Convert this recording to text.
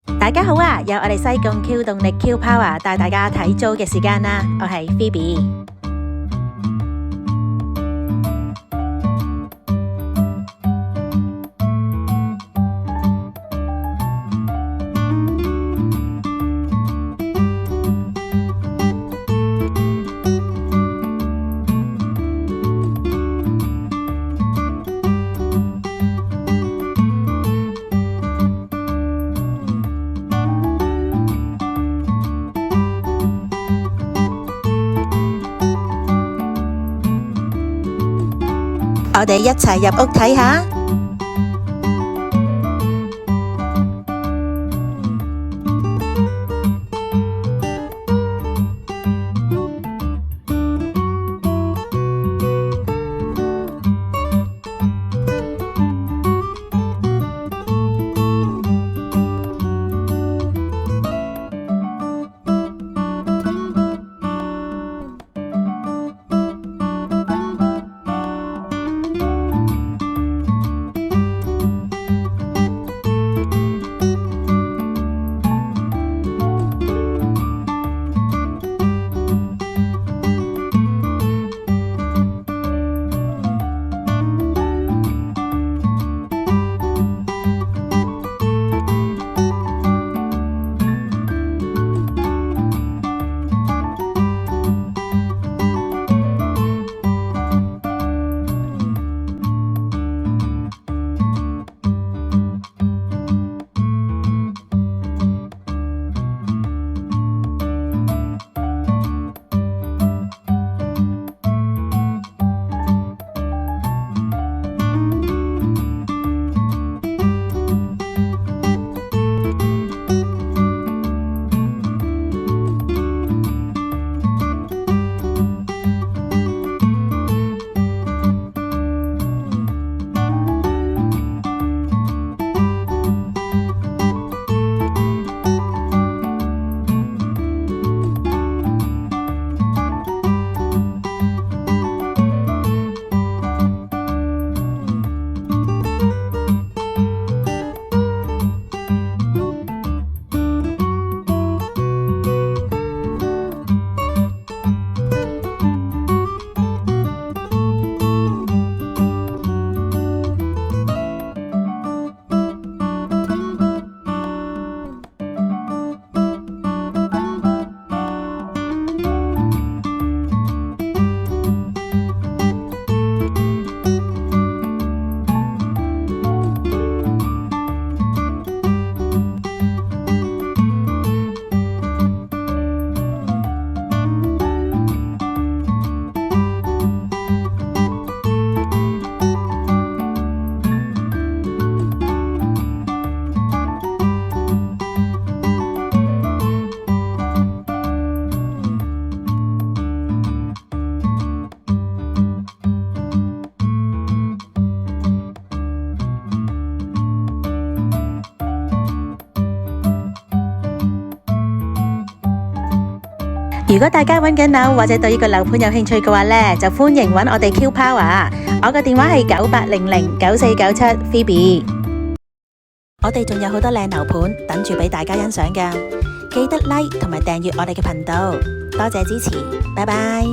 大家好啊！有我哋西貢 Q 動力 Q Power 帶大家睇租嘅時間啦，我係 Phoebe。我哋一齊入屋睇下。如果大家揾緊樓或者對呢個樓盤有興趣嘅話呢，就歡迎揾我哋 Q Power。我個電話係98009497 Phoebe。我哋仲有好多靚樓盤等住俾大家欣賞㗎，記得 like 同埋訂閱我哋嘅頻道，多謝支持，拜拜。